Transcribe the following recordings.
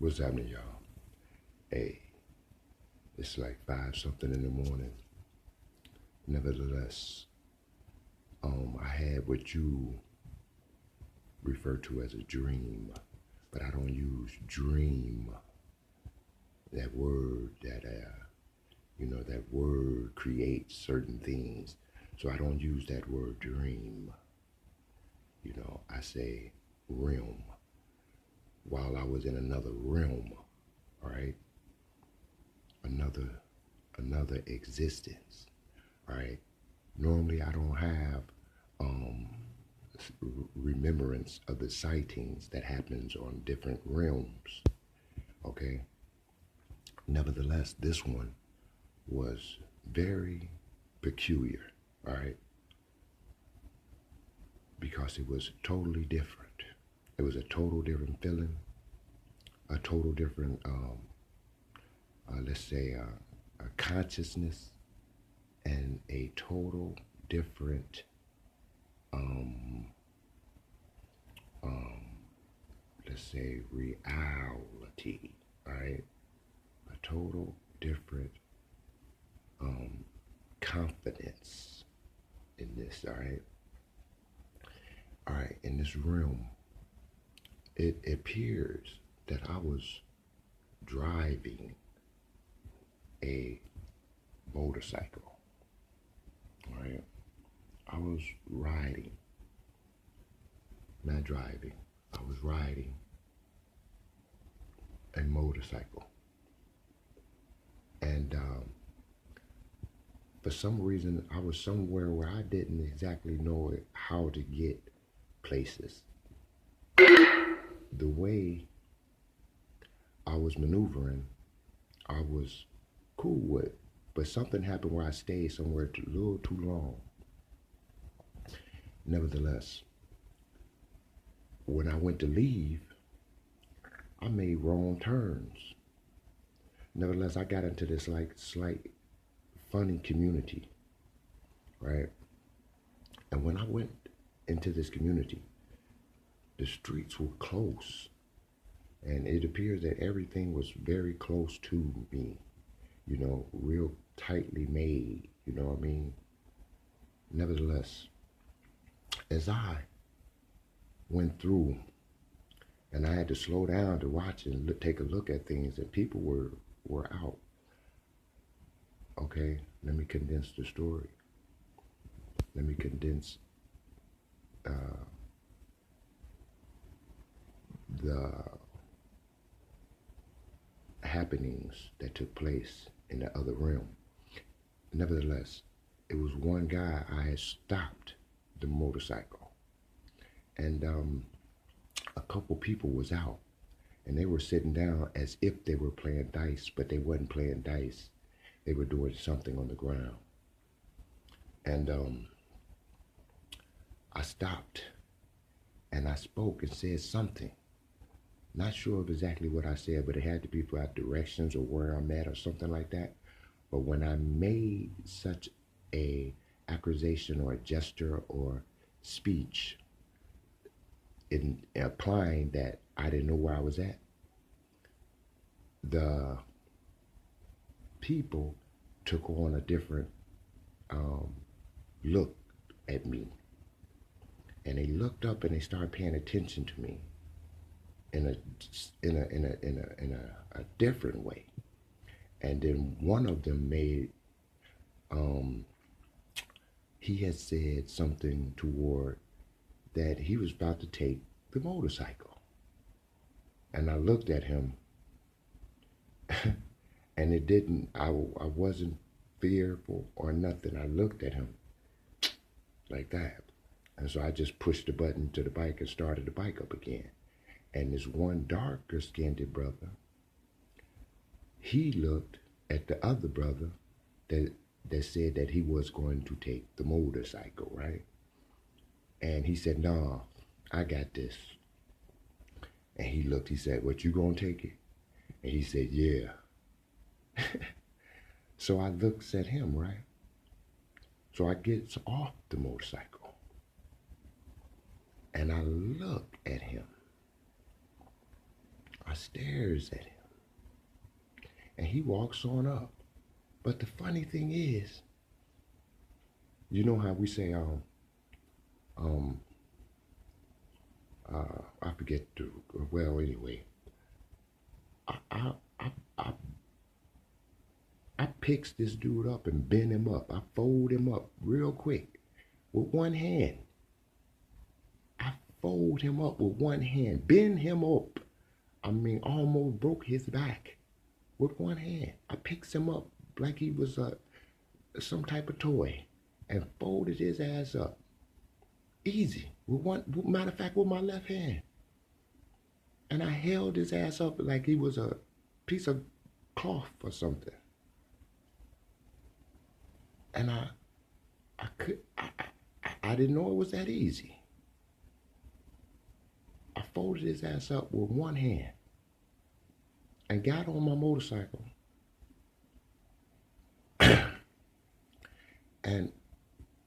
What's happening, y'all? Hey, it's like five something in the morning. Nevertheless, I had what you refer to as a dream, but I don't use dream. That word, that word creates certain things. So I don't use that word dream. I say realm. While I was in another realm, all right, another another existence, all right. Normally, I don't have um, remembrance of the sightings that happens on different realms. Okay. Nevertheless, this one was very peculiar. All right, because it was totally different. It was a total different feeling, a total different, let's say, a consciousness, and a total different um, um, let's say reality, right? A total different confidence in this, all right, in this realm. It appears that I was driving a motorcycle, all right? I was riding, not driving. I was riding a motorcycle. And for some reason, I was somewhere where I didn't exactly know how to get places. The way I was maneuvering, I was cool with, but something happened where I stayed somewhere a little too long. Nevertheless, when I went to leave, I made wrong turns. Nevertheless, I got into this like slight funny community, right? And when I went into this community, the streets were close, and it appears that everything was very close to me, real tightly made, you know what I mean? Nevertheless, as I went through and I had to slow down to watch and take a look at things, and people were out. Okay, let me condense the story. Let me condense uh, the happenings that took place in the other realm. Nevertheless, it was one guy. I had stopped the motorcycle, and a couple people was out, and they were sitting down as if they were playing dice, but they wasn't playing dice. They were doing something on the ground, and I stopped, and I spoke and said something. Not sure of exactly what I said, but it had to be about directions or where I'm at or something like that. But when I made such a accusation or a gesture or speech in implying that I didn't know where I was at, the people took on a different look at me, and they looked up and they started paying attention to me in a different way. And then one of them made he had said something toward that he was about to take the motorcycle. And I looked at him and it didn't, I wasn't fearful or nothing. I looked at him like that. And so I just pushed the button to the bike and started the bike up again. And this one darker skinned brother, he looked at the other brother that said that he was going to take the motorcycle, right? And he said, "No, I got this." And he looked, he said, "What, you gonna take it?" And he said, "Yeah." So I looked at him, right? So I get off the motorcycle and I look at him. I stares at him. And he walks on up. But the funny thing is, you know how we say, um, I forget to, well, anyway, I, I, I, I, I picks this dude up and bend him up. I fold him up real quick with one hand. I fold him up with one hand, bend him up. I mean, almost broke his back with one hand. I picks him up like he was some type of toy and folded his ass up. Easy. With one, matter of fact, with my left hand. And I held his ass up like he was a piece of cloth or something. And I didn't know it was that easy. I folded his ass up with one hand and got on my motorcycle and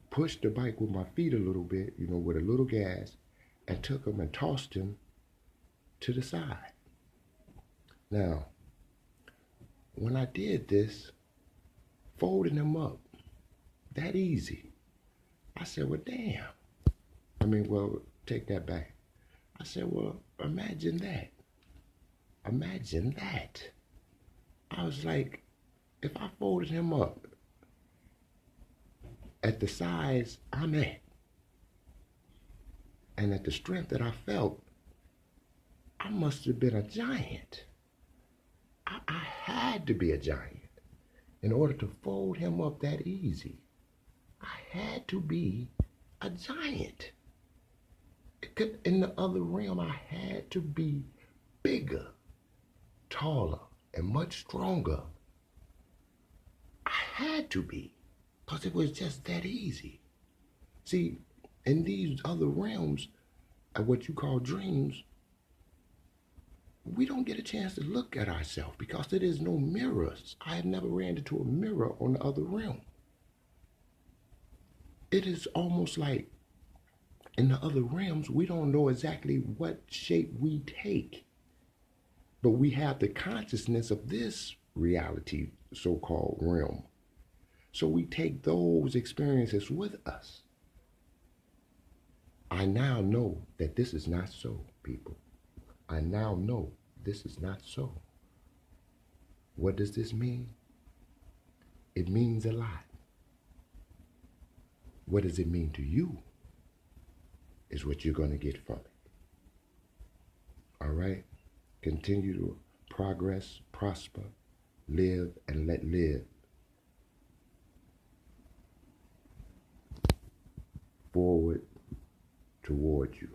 pushed the bike with my feet a little bit, you know, with a little gas, and took him and tossed him to the side. Now, when I did this, folding him up, that easy, I said, well, damn. I mean, well, take that back. I said, well, imagine that. Imagine that. I was like, if I folded him up at the size I'm at, and at the strength that I felt, I must have been a giant. I had to be a giant in order to fold him up that easy. I had to be a giant. In the other realm, I had to be bigger, taller, and much stronger. I had to be, because it was just that easy. See, in these other realms, what you call dreams, we don't get a chance to look at ourselves because there is no mirrors. I have never ran into a mirror on the other realm. It is almost like in the other realms, we don't know exactly what shape we take. But we have the consciousness of this reality, so-called realm. So we take those experiences with us. I now know that this is not so, people. I now know this is not so. What does this mean? It means a lot. What does it mean to you is what you're going to get from it. All right? Continue to progress, prosper, live, and let live. Forward toward you.